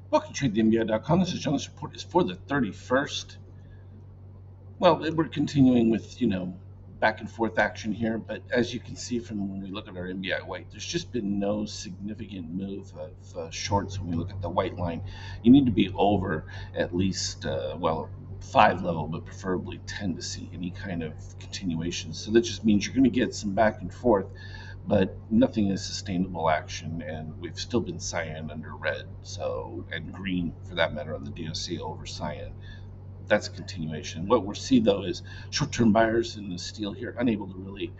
Welcome to TradeTheMBI.com. This is John. This report is for the 31st. Well, we're continuing with, back and forth action here, but as you can see from when we look at our MBI white, there's just been no significant move of shorts when we look at the white line. You need to be over at least, 5 level, but preferably 10 to see any kind of continuation. So that just means you're going to get some back and forth, but nothing is sustainable action, and we've still been cyan under red, so, and green for that matter on the DOC over cyan. That's a continuation. What we're seeing though is short-term buyers in the steel here unable to really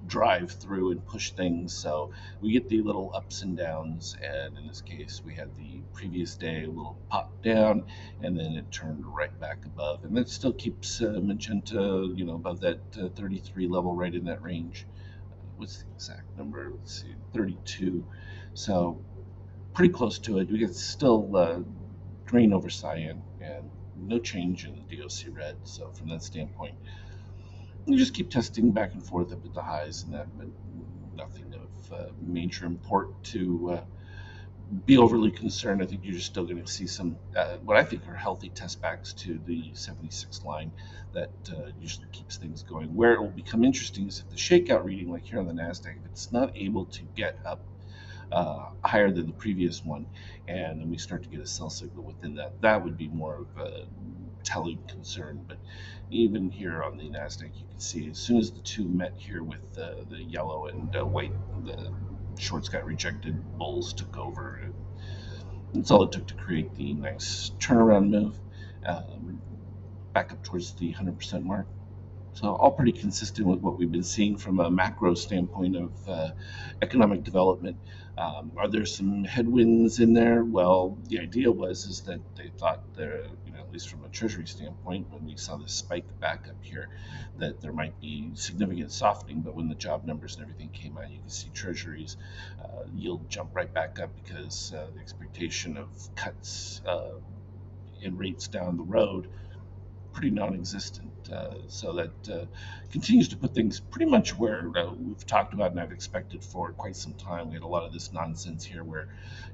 drive through and push things. So we get the little ups and downs, and in this case, we had the previous day a little pop down, and then it turned right back above, and that still keeps magenta, above that 33 level, right in that range. What's the exact number? Let's see, 32. So pretty close to it. We get still green over cyan, and no change in the DOC red. So from that standpoint, you just keep testing back and forth up at the highs and that, but nothing of major import to be overly concerned. I think you're just still going to see some what I think are healthy test backs to the 76 line that usually keeps things going. Where it will become interesting is if the shakeout reading, like here on the NASDAQ, if it's not able to get up higher than the previous one, and then we start to get a sell signal within that, that would be more of a telling concern. But even here on the Nasdaq, you can see as soon as the two met here with the yellow and white, the shorts got rejected, bulls took over. That's all it took to create the nice turnaround move back up towards the 100% mark. So all pretty consistent with what we've been seeing from a macro standpoint of economic development. Are there some headwinds in there? Well, the idea is that they thought there, at least from a treasury standpoint, when we saw this spike back up here, that there might be significant softening. But when the job numbers and everything came out, you can see treasuries yield jump right back up because the expectation of cuts in rates down the road pretty non-existent. So that continues to put things pretty much where we've talked about and I've expected for quite some time. We had a lot of this nonsense here where,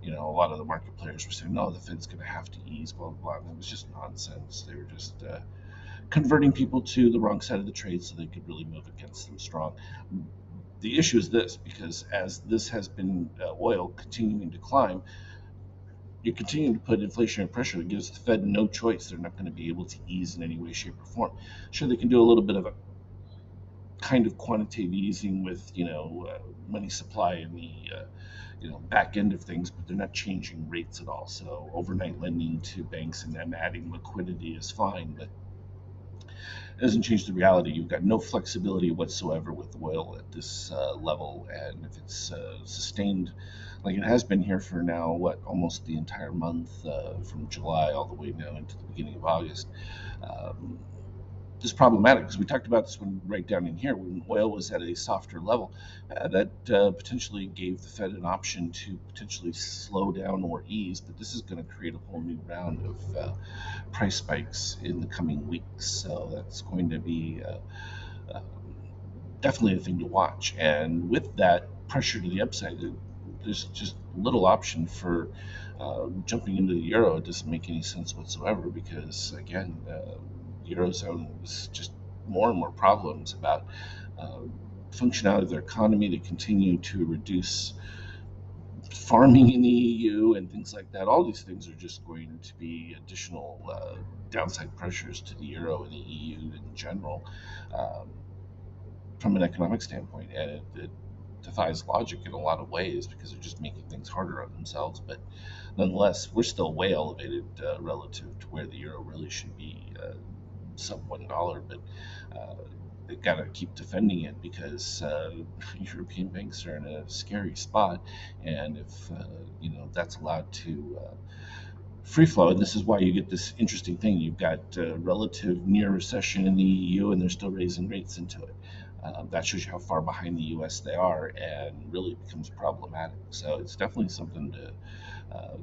a lot of the market players were saying, no, the Fed's going to have to ease, blah, blah, blah. And it was just nonsense. They were just converting people to the wrong side of the trade so they could really move against them strong. The issue is this, because as this has been oil continuing to climb, you're continuing to put inflationary pressure that gives the Fed no choice. They're not going to be able to ease in any way, shape, or form. Sure, they can do a little bit of a kind of quantitative easing with, money supply in the, back end of things, but they're not changing rates at all. So overnight lending to banks and them adding liquidity is fine, but it doesn't change the reality. You've got no flexibility whatsoever with oil at this level, and if it's sustained like it has been here for now, almost the entire month from July all the way now into the beginning of August, um, is problematic because we talked about this one right down in here when oil was at a softer level. That potentially gave the Fed an option to potentially slow down or ease, but this is going to create a whole new round of price spikes in the coming weeks. So that's going to be uh, definitely a thing to watch. And with that pressure to the upside, there's just little option for jumping into the euro. It doesn't make any sense whatsoever because, again, the eurozone is just more and more problems about uh, functionality of their economy. They continue to reduce farming in the EU and things like that. All these things are just going to be additional downside pressures to the euro and the EU in general. Um, from an economic standpoint, and it defies logic in a lot of ways because they're just making things harder on themselves. But nonetheless, we're still way elevated relative to where the euro really should be, sub $1. But uh, they've got to keep defending it because European banks are in a scary spot, and if that's allowed to free flow. And this is why you get this interesting thing. You've got relative near recession in the EU, and they're still raising rates into it. That shows you how far behind the U.S. they are, and really becomes problematic. So it's definitely something to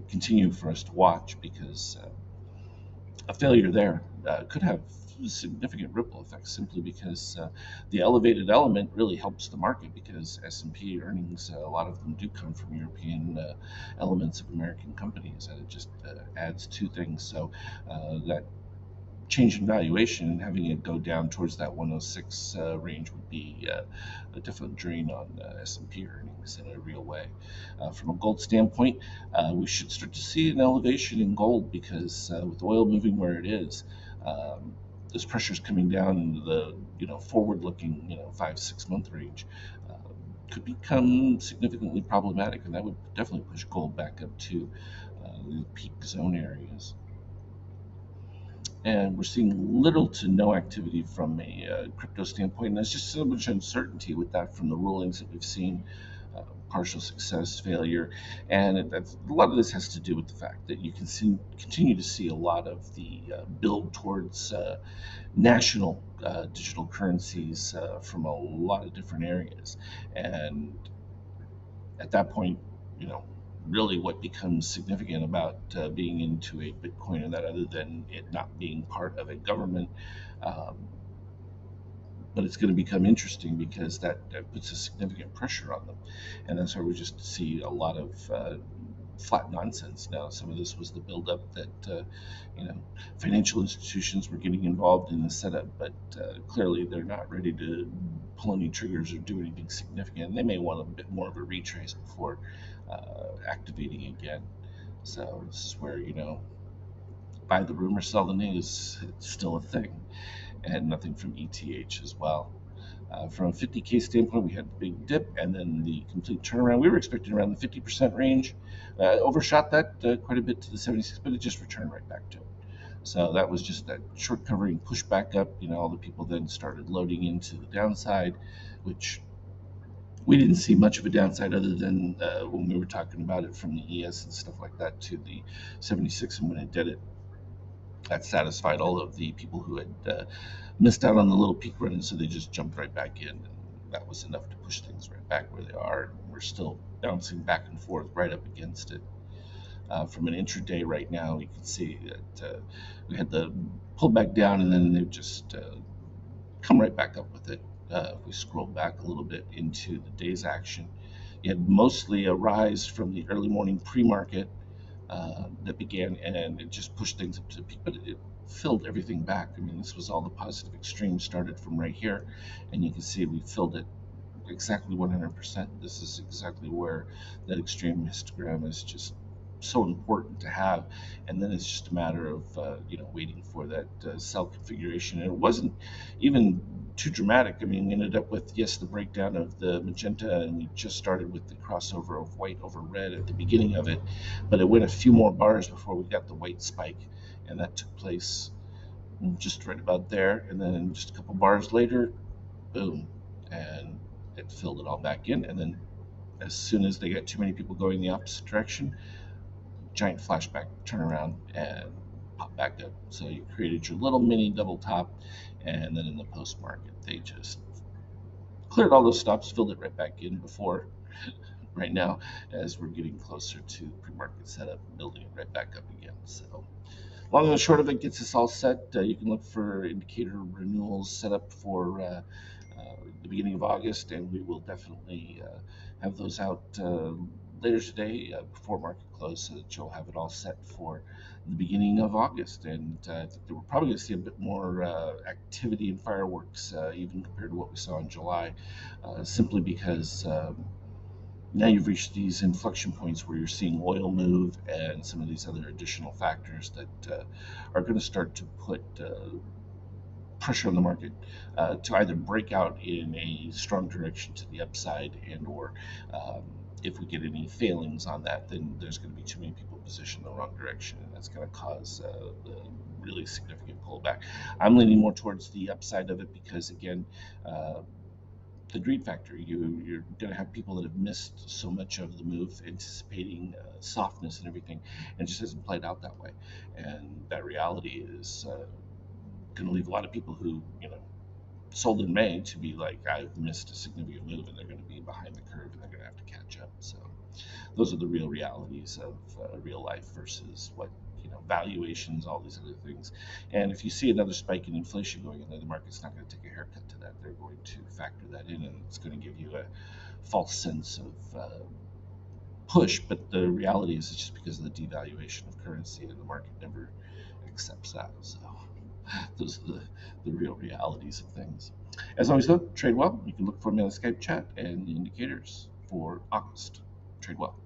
continue for us to watch because a failure there could have significant ripple effects simply because the elevated element really helps the market because S&P earnings, a lot of them do come from European elements of American companies, and it just adds two things. So that change in valuation and having it go down towards that 106 range would be a definite drain on S&P earnings in a real way. From a gold standpoint, we should start to see an elevation in gold because with oil moving where it is, this pressure is coming down into the forward-looking 5-6 month range. Could become significantly problematic, and that would definitely push gold back up to the peak zone areas. And we're seeing little to no activity from a crypto standpoint. And there's just so much uncertainty with that from the rulings that we've seen, partial success, failure, and a lot of this has to do with the fact that you can continue to see a lot of the build towards national digital currencies from a lot of different areas, and at that point, you know, really what becomes significant about being into a Bitcoin and that, other than it not being part of a government, um, but it's going to become interesting because that puts a significant pressure on them, and that's why we just see a lot of flat nonsense now. Some of this was the buildup that you know financial institutions were getting involved in the setup, but clearly they're not ready to pull any triggers or do anything significant. They may want a bit more of a retrace before activating again. So this is where buy the rumor, sell the news. It's still a thing, and nothing from ETH as well. From a 50K standpoint, we had the big dip and then the complete turnaround. We were expecting around the 50% range, overshot that quite a bit to the 76, but it just returned right back to it. So that was just that short covering push back up. All the people then started loading into the downside, which we didn't see much of a downside other than when we were talking about it from the ES and stuff like that to the 76, and when it did it, that satisfied all of the people who had missed out on the little peak run, and so they just jumped right back in, and that was enough to push things right back where they are. And we're still bouncing back and forth right up against it. From an intraday right now, you can see that we had the pull back down, and then they've just come right back up with it. If we scroll back a little bit into the day's action, you had mostly a rise from the early morning pre-market that began, and it just pushed things up to the peak, but it filled everything back. I mean, this was all the positive extremes started from right here, and you can see we filled it exactly 100%. This is exactly where that extreme histogram is just so important to have, and then it's just a matter of waiting for that cell configuration. And it wasn't even too dramatic. I mean, we ended up with, yes, the breakdown of the magenta, and we just started with the crossover of white over red at the beginning of it, but it went a few more bars before we got the white spike, and that took place just right about there. And then just a couple bars later, boom, and it filled it all back in. And then as soon as they got too many people going the opposite direction, giant flashback turnaround and pop back up. So you created your little mini double top, and then in the post market, they just cleared all those stops, filled it right back in before right now, as we're getting closer to pre-market setup, building it right back up again. So long and the short of it, gets us all set. You can look for indicator renewals set up for the beginning of August, and we will definitely have those out later today before market close, so that you'll have it all set for the beginning of August. And I think that we're probably going to see a bit more activity and fireworks even compared to what we saw in July, simply because now you've reached these inflection points where you're seeing oil move and some of these other additional factors that are going to start to put pressure on the market to either break out in a strong direction to the upside, and or if we get any failings on that, then there's going to be too many people positioned in the wrong direction, and that's going to cause a really significant pullback. I'm leaning more towards the upside of it because, again, the greed factor. You're going to have people that have missed so much of the move, anticipating softness and everything, and it just hasn't played out that way. And that reality is going to leave a lot of people who, sold in May to be like, I've missed a significant move, and they're going to be behind the curve, and they're going to have to catch up. So those are the real realities of real life versus what valuations, all these other things. And if you see another spike in inflation going in, the market's not going to take a haircut to that. They're going to factor that in, and it's going to give you a false sense of push. But the reality is, it's just because of the devaluation of currency, and the market never accepts that. So those are the real realities of things. As always, though, trade well. You can look for me on the Skype chat and the indicators for August. Trade well.